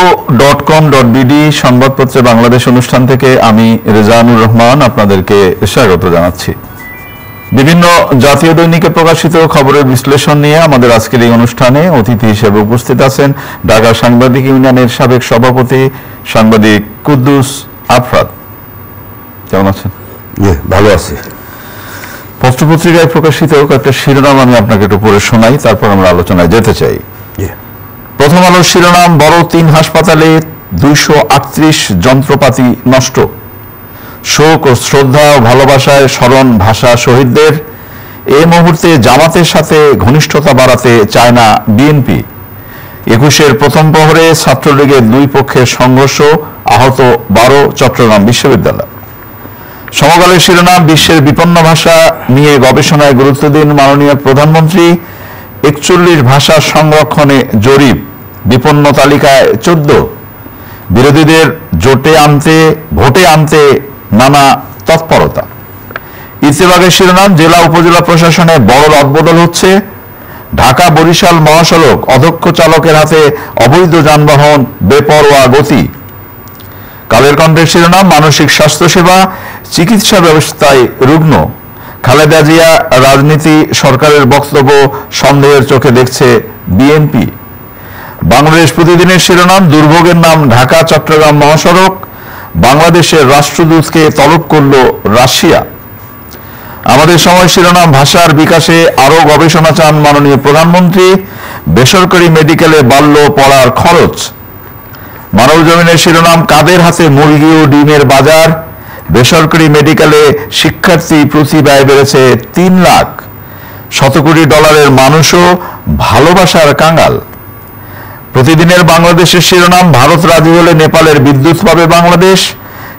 echo.com.bd সংবাদপত্রে বাংলাদেশ অনুষ্ঠান থেকে আমি রেজানুর রহমান আপনাদেরকে স্বাগত জানাচ্ছি। বিভিন্ন জাতীয় দৈনিকে প্রকাশিত খবরের বিশ্লেষণ নিয়ে আমাদের আজকের এই অনুষ্ঠানে অতিথি হিসেবে উপস্থিত আছেন ঢাকা সাংবাদিক ইউনিয়নের সাবেক সভাপতি সাংবাদিক কুদ্দুস আফরাদ। কেমন আছেন? ভালো আছি। পত্রপত্রিকায় প্রকাশিত কয়েকটা শিরোনাম আমি আপনাকে একটু পড়ে শোনাই, তারপর আমরা আলোচনায় যেতে চাই। প্রথম আলোর শিরোনাম, বড় 3 হাসপাতালে 238 যন্ত্রপাতি নষ্ট। শোক ও শ্রদ্ধা ও ভালোবাসায় স্মরণ ভাষা শহীদদের। এই মুহূর্তে জামাতের সাথে ঘনিষ্ঠতা বাড়াতে চায় না বিএনপি। 21-এর প্রথম প্রহরে ছাত্রলীগের দুই পক্ষের সংঘর্ষ, আহত 12 চট্টগ্রাম বিশ্ববিদ্যালয়। সমকালের শিরোনাম, বিশ্বের বিপন্ন ভাষা নিয়ে গবেষণায় গুরুত্ব দিন মাননীয় প্রধানমন্ত্রী। 41 ভাষা সংরক্ষণে জরিপ, বিপন্ন তালিকায় 14। বিরোধীদের ভোটে আনতে নানা তৎপরতা। ইত্তেফাকের শিরোনাম, জেলা উপজেলা প্রশাসনে বড় রদবদল হচ্ছে। ঢাকা বরিশাল মহাসড়ক, অদক্ষ চালকের হাতে অবৈধ যানবাহন, বেপরোয়া গতি। কালের কণ্ঠের শিরোনাম, মানসিক স্বাস্থ্যসেবা চিকিৎসা ব্যবস্থায় রুগ্ন। খালেদা জিয়া রাজনীতি, সরকারের বক্তব্য সন্দেহের চোখে দেখছে বিএনপি। বাংলাদেশ প্রতিদিনের শিরোনাম, দুর্ভোগের নাম ঢাকা চট্টগ্রাম মহাসড়ক, বাংলাদেশের রাষ্ট্রদূতকে তলব করল রাশিয়া। আমাদের সময় শিরোনাম, ভাষার বিকাশে আরো গবেষণা চান মাননীয় প্রধানমন্ত্রী, বেসরকারি মেডিকেলে বাড়ল পড়ার খরচ। মানব জমিনের শিরোনাম, কাদের হাতে মুরগি ও ডিমের বাজার, বেসরকারি মেডিকেলে শিক্ষার্থী প্রতি ব্যয় বেড়েছে 3 লাখ। $100 কোটি মানুষও ভালোবাসার কাঙ্গাল। প্রতিদিনের বাংলাদেশের শিরোনাম, ভারত রাজি হলে নেপালের বিদ্যুৎ পাবে বাংলাদেশ,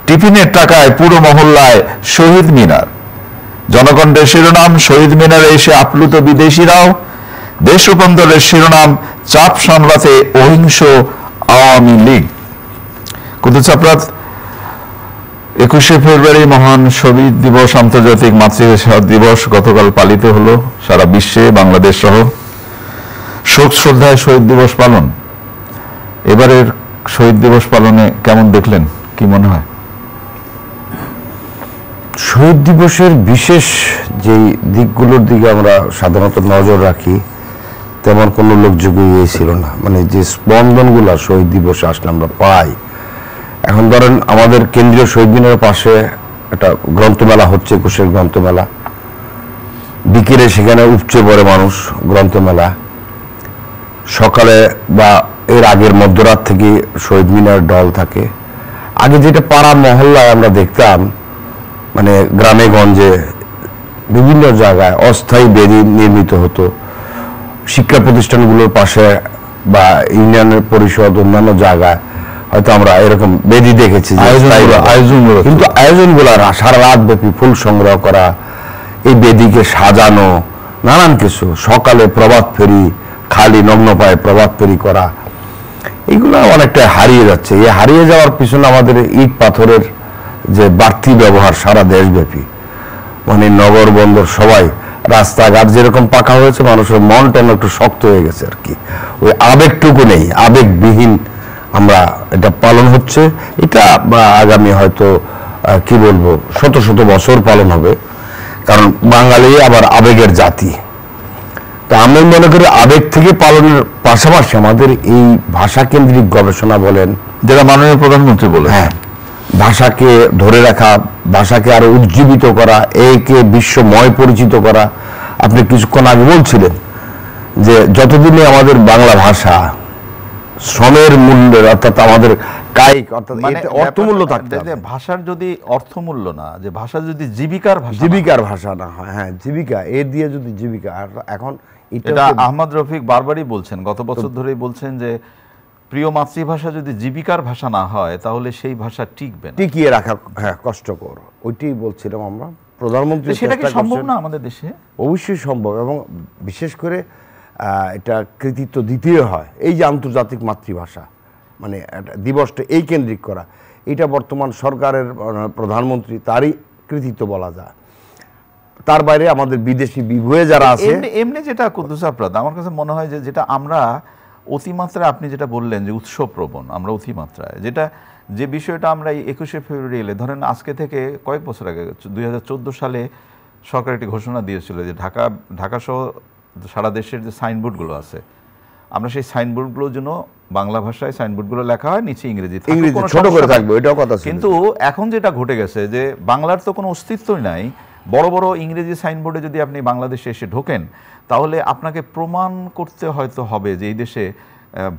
টিফিনের টাকায় পুরো মহল্লায় শহীদ মিনার। জনকণ্ঠের শিরোনাম, শহীদ মিনারে এসে আপ্লুত বিদেশিরাও। দেশ রূপান্তরের শিরোনাম, চাপ সামলাতে অহিংস আওয়ামী লীগ। কুদ্দুস আফরাদ, 21শে ফেব্রুয়ারি মহান শহীদ দিবস, আন্তর্জাতিক মাতৃভাষা দিবস গতকাল পালিত হলো সারা বিশ্বে, বাংলাদেশ সহ। শোক শ্রদ্ধায় শহীদ দিবস পালন, এবারের শহীদ দিবস পালনে কেমন দেখলেন, কি মনে হয়? শহীদ দিবসের বিশেষ যে দিকগুলোর দিকে আমরা সাধারণত নজর রাখি, তেমন কোনো উল্লেখযোগ্য ছিল না। মানে যে স্পন্দনগুলো শহীদ দিবসে আসলে আমরা পাই, এখন ধরেন আমাদের কেন্দ্রীয় শহীদ মিনারের পাশে একটা গ্রন্থমেলা হচ্ছে, 21-এর গ্রন্থমেলা। বিকেলে সেখানে উপচে পড়ে মানুষ, গ্রন্থমেলা। সকালে বা এর আগের মধ্যরাত থেকে শহীদ মিনার ডল থাকে। আগে যেটা পাড়া মহল্লায় আমরা দেখতাম, মানে গ্রামে গঞ্জে বিভিন্ন জায়গায় অস্থায়ী বেদি নির্মিত হতো। শিক্ষা প্রতিষ্ঠানগুলোর পাশে বা ইউনিয়নের পরিষদ অন্যান্য জায়গায় হয়তো আমরা এরকম বেদি দেখেছি, কিন্তু আয়োজনগুলো সারা রাত ব্যাপী ফুল সংগ্রহ করা, এই বেদিকে সাজানো, নানান কিছু। সকালে প্রভাত ফেরি, খালি নগ্ন পায়ে প্রভাত ফেরি করা, এইগুলো অনেকটা হারিয়ে যাচ্ছে। এই হারিয়ে যাওয়ার পিছনে আমাদের ইট পাথরের যে বাড়তি ব্যবহার সারা দেশব্যাপী, মানে নগর বন্দর সবাই, রাস্তাঘাট যেরকম পাকা হয়েছে, মানুষের মন টন একটু শক্ত হয়ে গেছে আর কি। ওই আবেগটুকু নেই, আবেগবিহীন আমরা এটা পালন হচ্ছে। এটা আগামী হয়তো কি বলবো শত শত বছর পালন হবে, কারণ বাঙালি আবার আবেগের জাতি। তা আমি মনে করি আবেগ থেকে পালনের পাশাপাশি আমাদের এই ভাষা কেন্দ্রিক গবেষণা বলেন, যেটা মাননীয় প্রধানমন্ত্রী বলে, হ্যাঁ, ভাষাকে ধরে রাখা, ভাষাকে আরো উজ্জীবিত করা, একে বিশ্বময় পরিচিত করা। আপনি কিছুক্ষণ আগে বলছিলেন যে যতদিনে আমাদের বাংলা ভাষা শ্রমের মূল্যের, অর্থাৎ আমাদের কায়িক, অর্থাৎ অর্থমূল্য থাকতে হবে। ভাষার যদি অর্থমূল্য না, যে ভাষা যদি জীবিকার ভাষা না হয়, হ্যাঁ জীবিকা, এর দিয়ে যদি জীবিকা। এখন এটা আহমদ রফিক বারবারই বলছেন, গত বছর ধরেই বলছেন যে প্রিয় মাতৃভাষা যদি জীবিকার ভাষা না হয় তাহলে সেই ভাষা টিকবে না, টিকিয়ে রাখা হ্যাঁ কষ্টকর। ওইটাই বলছিলাম আমরা। প্রধানমন্ত্রী, সেটা কি সম্ভব না আমাদের দেশে? অবশ্যই সম্ভব, এবং বিশেষ করে এটা কৃতিত্ব দিতে হয়। এই যে আন্তর্জাতিক মাতৃভাষা মানে দিবসটা এই কেন্দ্রিক করা, এটা বর্তমান সরকারের প্রধানমন্ত্রী, তারই কৃতিত্ব বলা যায়। তার বাইরে আমাদের বিদেশি বিভুয়ে যারা আছে, এমনি যেটা কুদ্দুস আফরাদ, আমার কাছে মনে হয় যে যেটা আমরা অতিমাত্রায় আপনি যেটা বললেন যে উৎসবপ্রবণ, আমরা অতিমাত্রায় যে বিষয়টা আমরা এই 21শে ফেব্রুয়ারি এলে, ধরেন আজকে থেকে কয়েক বছর আগে 2014 সালে সরকার একটি ঘোষণা দিয়েছিল যে ঢাকা সহ সারা দেশের যে সাইনবোর্ডগুলো আছে, আমরা সেই সাইনবোর্ডগুলোর জন্য বাংলা ভাষায় সাইনবোর্ডগুলো লেখা হয়, নিচে ইংরেজি ছোট করে থাকবে, এটাও কথা ছিল। কিন্তু এখন যেটা ঘটে গেছে যে বাংলার তো কোনো অস্তিত্বই নাই, বড় বড় ইংরেজি সাইনবোর্ডে যদি আপনি বাংলাদেশে এসে ঢোকেন তাহলে আপনাকে প্রমাণ করতে হয়তো হবে যে এই দেশে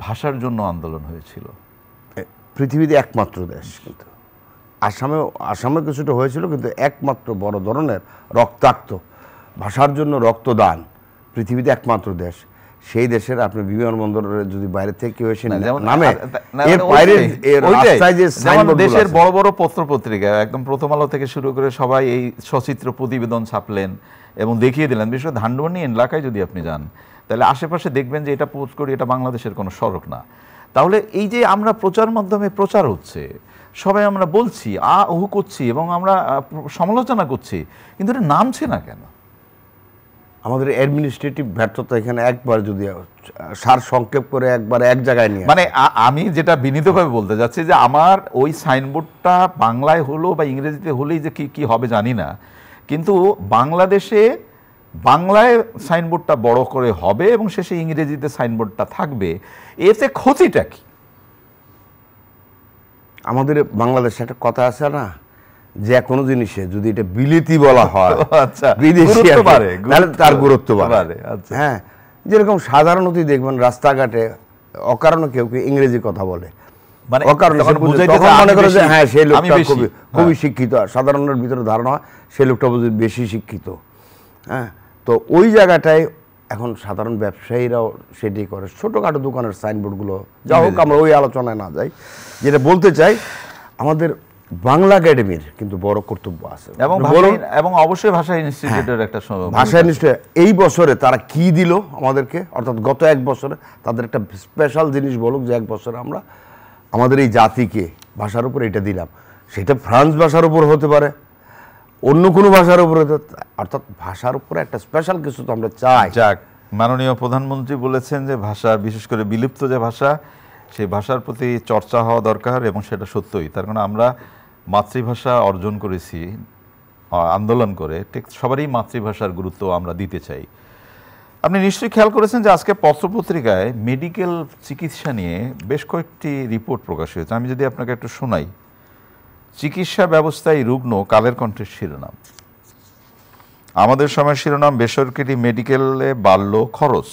ভাষার জন্য আন্দোলন হয়েছিল। পৃথিবীতে একমাত্র দেশ, কিন্তু আসামে কিছুটা হয়েছিল, কিন্তু একমাত্র বড় ধরনের রক্তাক্ত ভাষার জন্য রক্তদান পৃথিবীতে একমাত্র দেশ। সেই দেশের আপনি বিমানবন্দরে যদি বাইরে থেকে কেউ এসে নামে, এর বাইরে দেশের বড় বড় পত্রপত্রিকা একদম প্রথম আলো থেকে শুরু করে সবাই এই সচিত্র প্রতিবেদন ছাপলেন এবং দেখিয়ে দিলেন। বিশেষ করে ধানমন্ডি এলাকায় যদি আপনি যান তাহলে আশেপাশে দেখবেন যে এটা পোস্ট করি, এটা বাংলাদেশের কোনো সড়ক না। তাহলে এই যে আমরা প্রচার মাধ্যমে প্রচার হচ্ছে, সবাই আমরা বলছি আহু করছি এবং আমরা সমালোচনা করছি, কিন্তু এটা নামছে না কেন? আমাদের অ্যাডমিনিস্ট্রেটিভ ব্যর্থতা এখানে। একবার যদি সার সংক্ষেপ করে একবার এক জায়গায় নিয়ে, মানে আমি যেটা বিনীতভাবে বলতে যাচ্ছি যে আমার ওই সাইনবোর্ডটা বাংলায় হলো বা ইংরেজিতে হলেই যে কি হবে জানি না, কিন্তু বাংলাদেশে বাংলায় সাইনবোর্ডটা বড় করে হবে এবং শেষে ইংরেজিতে সাইনবোর্ডটা থাকবে, এতে ক্ষতিটা কি? আমাদের বাংলাদেশে একটা কথা আছে না, যে কোনো জিনিসে যদি এটা বিলেতি বলা হয়, আচ্ছা, বিদেশি তাহলে তার গুরুত্ব বাড়ে। হ্যাঁ, যেরকম সাধারণত দেখবেন রাস্তাঘাটে অকারণে কেউ ইংরেজি কথা বলে, অকারণে মনে করে যে হ্যাঁ সেই লোকটা খুবই শিক্ষিত, সাধারণের ভিতরে ধারণা হয় সেই লোকটা বুঝি বেশি শিক্ষিত। হ্যাঁ, তো ওই জায়গাটায় এখন সাধারণ ব্যবসায়ীরাও সেটি করে, ছোটোখাটো দোকানের সাইনবোর্ডগুলো। যা হোক, আমরা ওই আলোচনায় না যাই। যেটা বলতে চাই, আমাদের বাংলা একাডেমির কিন্তু বড় কর্তব্য আছে, এবং অবশ্যই ভাষা ইনস্টিটিউটের একটা ভাষা ইনস্টিটিউট এই বছরে তারা কি দিল আমাদেরকে, অর্থাৎ গত এক বছরে তাদের একটা স্পেশাল জিনিস বলুক যে এক বছরে আমরা আমাদের এই জাতিকে ভাষার উপর এটা দিলাম। সেটা ফ্রান্স ভাষার উপর হতে পারে, অন্য কোনো ভাষার উপর হতে, অর্থাৎ ভাষার উপরে একটা স্পেশাল কিছু তো আমরা চাই। যাক, মাননীয় প্রধানমন্ত্রী বলেছেন যে ভাষা, বিশেষ করে বিলুপ্ত যে ভাষা, সেই ভাষার প্রতি চর্চা হওয়া দরকার এবং সেটা সত্যই। তার কারণে আমরা মাতৃভাষা অর্জন করেছি আন্দোলন করে, ঠিক সবারই মাতৃভাষার গুরুত্ব আমরা দিতে চাই। আপনি নিশ্চয়ই খেয়াল করেছেন যে আজকে পত্রপত্রিকায় মেডিকেল চিকিৎসা নিয়ে বেশ কয়েকটি রিপোর্ট প্রকাশ হয়েছে। আমি যদি আপনাকে একটু শোনাই, চিকিৎসা ব্যবস্থায় রুগ্ন, কালের কণ্ঠের শিরোনাম। আমাদের সময় শিরোনাম, বেসরকারি মেডিকেলে বাড়ল খরচ।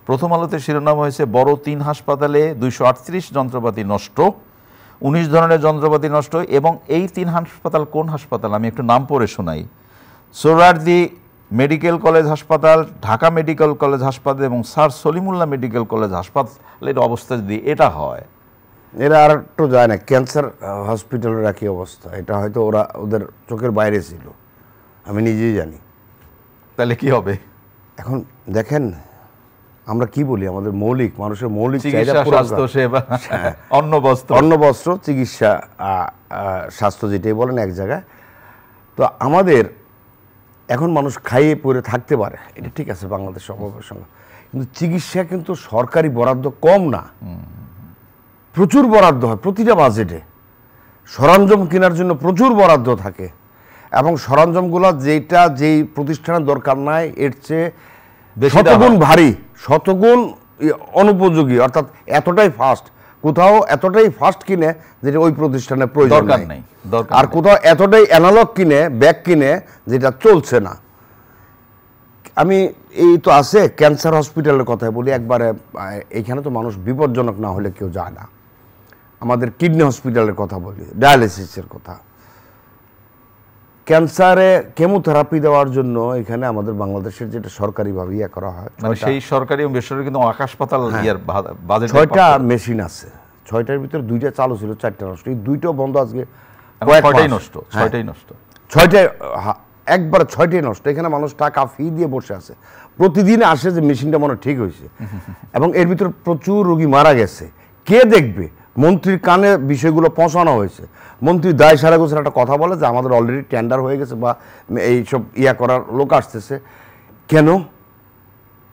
প্রথম আলোতে শিরোনাম হয়েছে, বড় 3 হাসপাতালে 238 যন্ত্রপাতি নষ্ট, 19 ধরনের যন্ত্রপাতি নষ্ট। এবং এই 3 হাসপাতাল কোন হাসপাতাল আমি একটু নাম পড়ে শোনাই। সোহরাওয়ার্দী মেডিকেল কলেজ হাসপাতাল, ঢাকা মেডিকেল কলেজ হাসপাতাল এবং স্যার সলিমুল্লাহ মেডিকেল কলেজ হাসপাতালের অবস্থা যদি এটা হয়, এরা আর একটু যায় না। ক্যান্সার হসপিটালের একই অবস্থা, এটা হয়তো ওদের চোখের বাইরে ছিল, আমি নিজেই জানি। তাহলে কি হবে? এখন দেখেন, আমরা কি বলি, আমাদের মানুষের মৌলিক চিকিৎসা, স্বাস্থ্য সেবা, অন্ন বস্ত্র, চিকিৎসা, স্বাস্থ্য যেটাই বলেন এক জায়গায়। তো আমাদের এখন মানুষ খাইয়ে পরে থাকতে পারে, এটা ঠিক আছে বাংলাদেশ অভাবের সঙ্গে, কিন্তু চিকিৎসা কিন্তু সরকারি বরাদ্দ কম না, প্রচুর বরাদ্দ হয় প্রতিটা বাজেটে। সরঞ্জাম কেনার জন্য প্রচুর বরাদ্দ থাকে, এবং সরঞ্জামগুলো যেই প্রতিষ্ঠানের দরকার নাই এর চেয়ে শতগুণ ভারী, শতগুণ অনুপযোগী, অর্থাৎ এতটাই ফাস্ট। কোথাও এতটাই ফাস্ট কিনে যেটা ওই প্রতিষ্ঠানের প্রয়োজন নেই, আর কোথাও এতটাই অ্যানালগ কিনে, ব্যাগ কিনে যেটা চলছে না। আমি এই তো আছে ক্যান্সার হসপিটালের কথা বলি একবারে, এইখানে তো মানুষ বিপজ্জনক না হলে কেউ যায় না। আমাদের কিডনি হসপিটালের কথা বলি, ডায়ালিসিসের কথা, ক্যান্সারে কেমোথেরাপি দেওয়ার জন্য এখানে আমাদের বাংলাদেশের যেটা সরকারিভাবে করা হয়, সেই সরকারি এবং বেসরকারি কিন্তু হাসপাতাল 6টা মেশিন আছে, 6টার ভিতরে 2টা চালু ছিল, 4টা নষ্ট, এই 2টো বন্ধ। আজকে 6টাই নষ্ট, 6টাই একবার 6টাই নষ্ট। এখানে মানুষ টাকা ফি দিয়ে বসে আছে, প্রতিদিন আসে যে মেশিনটা মনে ঠিক হয়েছে, এবং এর ভিতরে প্রচুর রোগী মারা গেছে। কে দেখবে? মন্ত্রীর কানে বিষয়গুলো পৌঁছানো হয়েছে, মন্ত্রী দায় সারা গোছের একটা কথা বলে যে আমাদের অলরেডি টেন্ডার হয়ে গেছে বা এইসব করার লোক আসতেছে। কেন?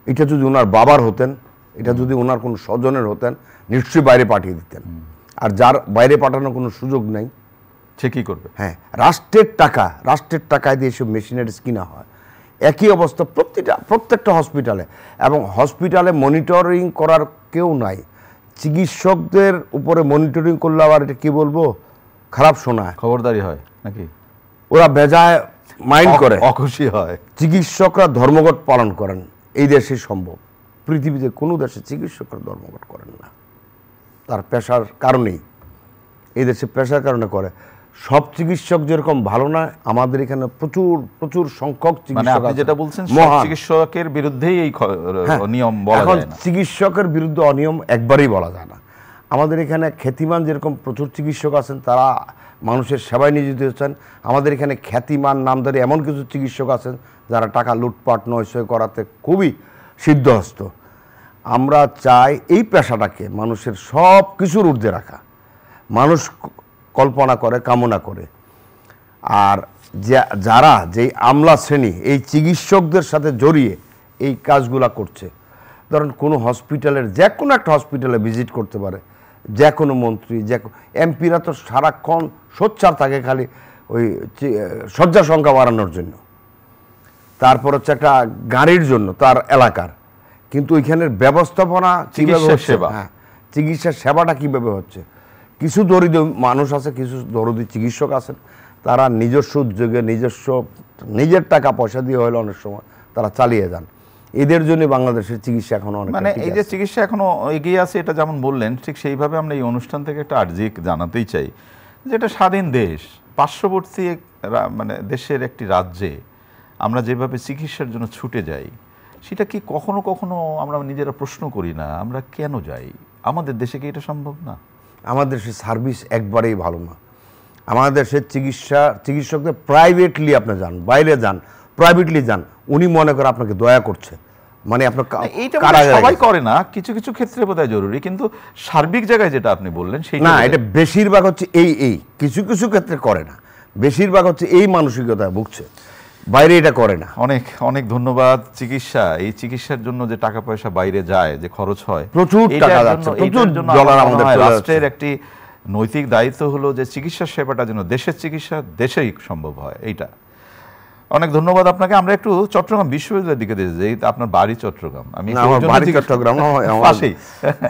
এটা যদি ওনার বাবার হতেন, এটা যদি ওনার কোনো স্বজনের হতেন নিশ্চয়ই বাইরে পাঠিয়ে দিতেন। আর যার বাইরে পাঠানোর কোনো সুযোগ নেই সে কি করবে? হ্যাঁ, রাষ্ট্রের টাকায় দিয়ে সব মেশিনারিজ কিনা হয়। একই অবস্থা প্রত্যেকটা হসপিটালে, এবং হসপিটালে মনিটরিং করার কেউ নাই। চিকিৎসকদের উপরে মনিটরিং করলে আবার এটা কি বলবো, খারাপ শোনায়, খবরদারি হয় নাকি? ওরা বেজায় মাইন্ড করে, অখুশি হয়। চিকিৎসকরা ধর্মঘট পালন করেন, এই দেশে সম্ভব, পৃথিবীতে কোনো দেশে চিকিৎসকরা ধর্মঘট করেন না, তার পেশার কারণেই। এই দেশে পেশার কারণে করে। সব চিকিৎসক যেরকম ভালো না, আমাদের এখানে প্রচুর সংখ্যক চিকিৎসক আছে। যেটা বলছেন চিকিৎসকের বিরুদ্ধেই এই নিয়ম বলা যায় না। চিকিৎসকের বিরুদ্ধে অনিয়ম একবারেই বলা যায় না। আমাদের এখানে খ্যাতিমান যেরকম প্রচুর চিকিৎসক আছেন, তারা মানুষের সেবায় নিয়োজিত হচ্ছেন। আমাদের এখানে খ্যাতিমান নামধারী এমন কিছু চিকিৎসক আছেন যারা টাকা লুটপাট নয়সয় করাতে খুবই সিদ্ধহস্ত। আমরা চাই এই পেশাটাকে মানুষের সব কিছুর ঊর্ধ্বে রাখা। মানুষ কল্পনা করে, কামনা করে। আর যারা যেই আমলা শ্রেণী এই চিকিৎসকদের সাথে জড়িয়ে এই কাজগুলা করছে, ধরেন কোনো হসপিটালের যে কোনো একটা হসপিটালে ভিজিট করতে পারে যে কোনো মন্ত্রী, এমপিরা তো সারাক্ষণ সোচ্চার থাকে খালি ওই শয্যা সংখ্যা বাড়ানোর জন্য, তারপর হচ্ছে একটা গাড়ির জন্য তার এলাকার। কিন্তু ওইখানের ব্যবস্থাপনা, চিকিৎসা সেবা, হ্যাঁ, চিকিৎসা সেবাটা কীভাবে হচ্ছে। কিছু দরিদ্র মানুষ আছে, কিছু দরিদ্র চিকিৎসক আছেন, তারা নিজস্ব উদ্যোগে নিজের টাকা পয়সা দিয়ে হলে অনেক সময় তারা চালিয়ে যান। এদের জন্য বাংলাদেশের চিকিৎসা এখনো অনেক, মানে এই যে চিকিৎসা এখনো এগিয়ে আছে, এটা যেমন বললেন, ঠিক সেইভাবে আমরা এই অনুষ্ঠান থেকে একটা আর্জি জানাতেই চাই যে এটা স্বাধীন দেশ, পার্শ্ববর্তী মানে দেশের একটি রাজ্যে আমরা যেভাবে চিকিৎসার জন্য ছুটে যাই, সেটা কি কখনো কখনো আমরা নিজেরা প্রশ্ন করি না, আমরা কেন যাই? আমাদের দেশে কি এটা সম্ভব না? আমাদের দেশের সার্ভিস একবারেই ভালো না। আমাদের দেশের চিকিৎসকদের প্রাইভেটলি আপনি যান, বাইরে যান, প্রাইভেটলি যান, উনি মনে করে আপনাকে দয়া করছে, মানে আপনার এইটা সবাই করে না, কিছু কিছু ক্ষেত্রে বোধহয় জরুরি, কিন্তু সার্বিক জায়গায় যেটা আপনি বললেন সেই না, এটা বেশিরভাগ হচ্ছে এই কিছু কিছু ক্ষেত্রে করে না, বেশিরভাগ হচ্ছে এই মানসিকতায় ভুগছে, বাইরে এটা করে না। অনেক অনেক ধন্যবাদ। এই চিকিৎসার জন্য যে টাকা পয়সা বাইরে যায়, যে খরচ হয়, প্রচুর টাকা যাচ্ছে, প্রচুর ডলার আমাদের রাষ্ট্রের একটি নৈতিক দায়িত্ব হলো যে চিকিৎসা সেবাটা যেন দেশের চিকিৎসা দেশেই সম্ভব হয়। এইটা অনেক ধন্যবাদ আপনাকে। আমরা একটু চট্টগ্রাম বিশ্ববিদ্যালয়ের দিকে দিয়ে যাই। আপনার বাড়ি চট্টগ্রাম? আমি চট্টগ্রাম,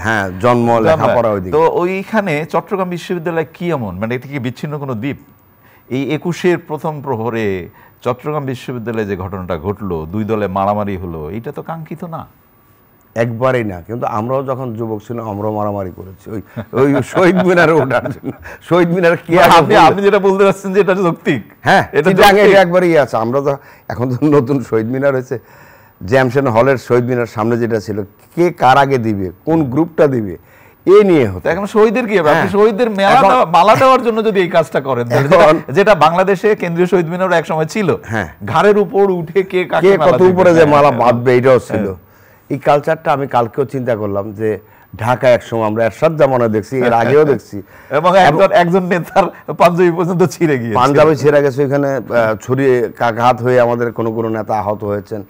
হ্যাঁ, জন্ম লেখাপড়া ওইদিকে। তো ওইখানে চট্টগ্রাম বিশ্ববিদ্যালয় কি এমন, মানে এটা কি বিচ্ছিন্ন কোনো দ্বীপ? এই 21-এর প্রথম প্রহরে চট্টগ্রাম বিশ্ববিদ্যালয়ে যে ঘটনাটা ঘটলো, দুই দলে মারামারি হলো, এটা তো কাঙ্ক্ষিত না, একবারেই না। কিন্তু আমরাও যখন যুবক ছিলাম আমরাও মারামারি করেছি ওই শহীদ মিনারে ওঠার জন্য। শহীদ মিনার কি আপনি যেটা বলতে চাচ্ছেন যে এটা যৌক্তিক, হ্যাঁ, এটা একবারই আছে। আমরা তো এখন তো নতুন শহীদ মিনার হয়েছে, জ্যামসন হলের শহীদ মিনার সামনে যেটা ছিল, কে কার আগে দিবে, কোন গ্রুপটা দিবে, এ নিয়ে হতো। এখন শহীদের কি হবে? আপনি শহীদদের মালা দেওয়ার জন্য যদি এই কাজটা করেন, যেটা বাংলাদেশে কেন্দ্রীয় শহীদ মিনার এক সময় ছিল, হ্যাঁ, ঘাড়ের উপর উঠে কে কত উপরে যে মালা বাঁধবে, এটাও ছিল। এই কালচারটা আমি কালকেও চিন্তা করলাম যে ঢাকা একসময় আমরা এরশাদ জামানে দেখছি, এর আগেও দেখছি, এবং একজন নেতার পাঞ্জাবি পর্যন্ত ছিঁড়ে গিয়েছে, পাঞ্জাবি ছিঁড়ে গেছে, ওইখানে ছড়িয়ে কাঘাত হয়ে আমাদের কোনো নেতা আহত হয়েছেন।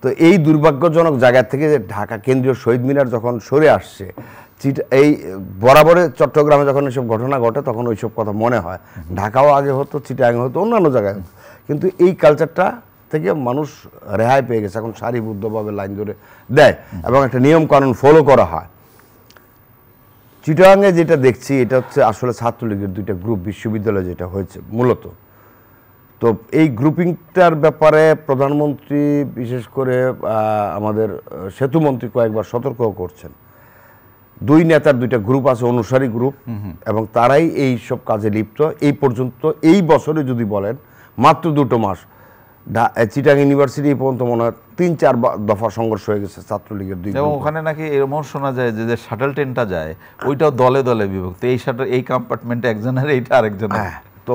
তো এই দুর্ভাগ্যজনক জায়গা থেকে যে ঢাকা কেন্দ্রীয় শহীদ মিনার যখন সরে আসছে, এই বরাবরে চট্টগ্রামে যখন এসব ঘটনা ঘটে তখন ওইসব কথা মনে হয়। ঢাকাও আগে হতো, চিটাগাং হতো, অন্যান্য জায়গায় হতো, কিন্তু এই কালচারটা থেকে মানুষ রেহাই পেয়ে গেছে। এখন সারিবদ্ধভাবে লাইন ধরে দেয় এবং একটা নিয়ম কানুন ফলো করা হয়। চিটাগাংয়ে যেটা দেখছি, এটা হচ্ছে আসলে ছাত্রলীগের দুইটা গ্রুপ বিশ্ববিদ্যালয়ে যেটা হয়েছে মূলত। তো এই গ্রুপিংটার ব্যাপারে প্রধানমন্ত্রী, বিশেষ করে আমাদের সেতুমন্ত্রী কয়েকবার সতর্কও করছেন। দুই নেতার দুইটা গ্রুপ আছে, অনুসারী গ্রুপ, এবং তারাই এই সব কাজে লিপ্ত। এই পর্যন্ত এই বছরে যদি বলেন মাত্র 2 মাস চিটাগাং ইউনিভার্সিটি পর্যন্ত মনে হয় 3-4 দফা সংঘর্ষ হয়ে গেছে ছাত্রলীগের দুই। এবং ওখানে নাকি এরকম শোনা যায় যে শাটল ট্রেনটা যায়, ওইটাও দলে দলে বিভক্ত, এই কম্পার্টমেন্টে একজনের, এইটা আরেকজনের। হ্যাঁ, তো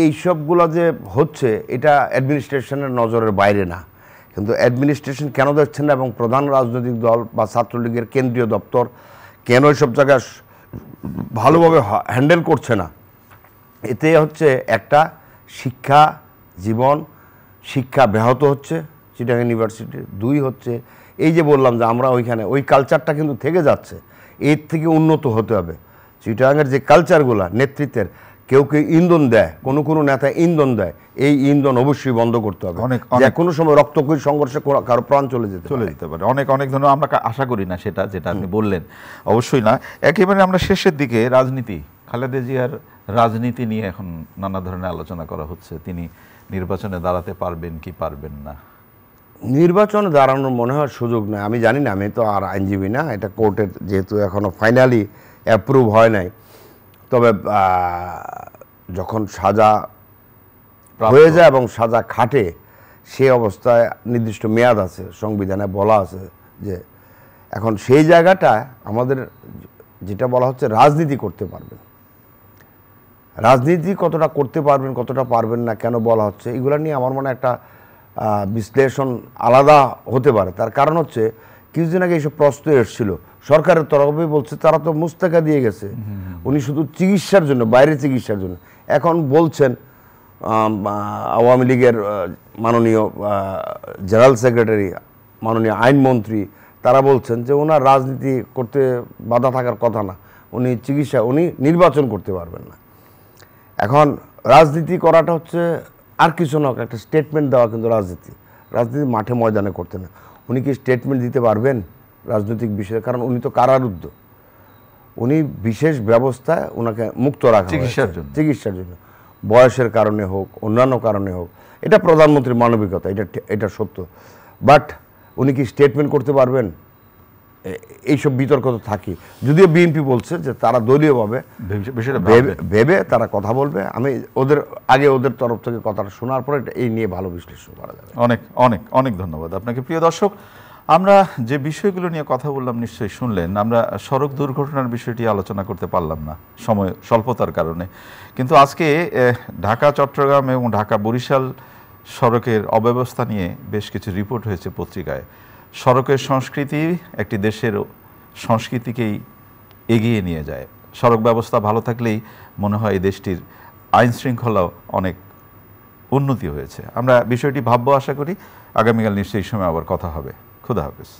এই সবগুলো যে হচ্ছে, এটা অ্যাডমিনিস্ট্রেশনের নজরের বাইরে না। কিন্তু অ্যাডমিনিস্ট্রেশন কেন দেখছেন না, এবং প্রধান রাজনৈতিক দল বা ছাত্রলীগের কেন্দ্রীয় দপ্তর কেন এইসব জায়গায় ভালোভাবে হ্যান্ডেল করছে না, এতে হচ্ছে একটা শিক্ষা ব্যাহত হচ্ছে চিটাগাং ইউনিভার্সিটির। 2 হচ্ছে এই যে বললাম যে আমরা ওইখানে ওই কালচারটা কিন্তু থেকে যাচ্ছে, এর থেকে উন্নত হতে হবে। চিটাগাংয়ের যে কালচারগুলো নেতৃত্বের, কেউ কেউ ইন্ধন দেয়, কোনো নেতা ইন্ধন দেয়, এই ইন্ধন অবশ্যই বন্ধ করতে হবে। যে কোনো সময় রক্তক্ষয়ী সংঘর্ষে কারো প্রাণ চলে যেতে পারে। অনেক ধন্যবাদ। আমরা আশা করি না যেটা আপনি বললেন, অবশ্যই না। একেবারে আমরা শেষের দিকে রাজনীতি, খালেদা জিয়ার রাজনীতি নিয়ে এখন নানা ধরনের আলোচনা করা হচ্ছে। তিনি নির্বাচনে দাঁড়াতে পারবেন কি পারবেন না? নির্বাচনে দাঁড়ানোর মনে হয় সুযোগ নেই। আমি জানি না, আমি তো আর আইনজীবী না, এটা কোর্টের যেহেতু এখনো ফাইনালি অ্যাপ্রুভ হয় নাই। তবে যখন সাজা হয়ে যায় এবং সাজা খাটে, সে অবস্থায় নির্দিষ্ট মেয়াদ আছে, সংবিধানে বলা আছে যে এখন সেই জায়গাটা আমাদের যেটা বলা হচ্ছে রাজনীতি করতে পারবেন। রাজনীতি কতটা করতে পারবেন, কতটা পারবেন না, কেন বলা হচ্ছে, এগুলো নিয়ে আমার মনে একটা বিশ্লেষণ আলাদা হতে পারে। তার কারণ হচ্ছে কিছুদিন আগে এইসব প্রশ্ন এসেছিল, সরকারের তরফে বলছে তারা তো মুস্তাকা দিয়ে গেছে, উনি শুধু চিকিৎসার জন্য, বাইরে চিকিৎসার জন্য। এখন বলছেন আওয়ামী লীগের মাননীয় জেনারেল সেক্রেটারি, মাননীয় আইনমন্ত্রী, তারা বলছেন যে ওনার রাজনীতি করতে বাধা থাকার কথা না, উনি নির্বাচন করতে পারবেন না। এখন রাজনীতি করাটা হচ্ছে আর কিছু না, একটা স্টেটমেন্ট দেওয়া, কিন্তু রাজনীতি মাঠে ময়দানে করতে না। উনি কি স্টেটমেন্ট দিতে পারবেন রাজনৈতিক বিষয়ে? কারণ উনি তো কারারুদ্ধ, উনি বিশেষ ব্যবস্থায় ওনাকে মুক্ত রাখা চিকিৎসার জন্য, বয়সের কারণে হোক, অন্যান্য কারণে হোক। এটা প্রধানমন্ত্রীর মানবিকতা, এটা সত্য। বাট উনি কি স্টেটমেন্ট করতে পারবেন? এইসব বিতর্ক তো থাকি। যদিও বিএনপি বলছে যে তারা দলীয়ভাবে ভেবে তারা কথা বলবে। আমি ওদের তরফ থেকে কথাটা শোনার পরে এই নিয়ে ভালো বিশ্লেষণ করা যাবে। অনেক ধন্যবাদ আপনাকে। প্রিয় দর্শক, আমরা যে বিষয়গুলো নিয়ে কথা বললাম নিশ্চয়ই শুনলেন। আমরা সড়ক দুর্ঘটনার বিষয়টি আলোচনা করতে পারলাম না সময় স্বল্পতার কারণে, কিন্তু আজকে ঢাকা চট্টগ্রাম এবং ঢাকা বরিশাল সড়কের অব্যবস্থা নিয়ে বেশ কিছু রিপোর্ট হয়েছে পত্রিকায়। সড়কের সংস্কৃতি একটি দেশের সংস্কৃতিকেই এগিয়ে নিয়ে যায়। সড়ক ব্যবস্থা ভালো থাকলেই মনে হয় এই দেশটির আইন শৃঙ্খলাও অনেক উন্নতি হয়েছে। আমরা বিষয়টি ভাববো, আশা করি আগামীকাল নিশ্চয়ই এই সময় আবার কথা হবে। খুদা হাফেজ।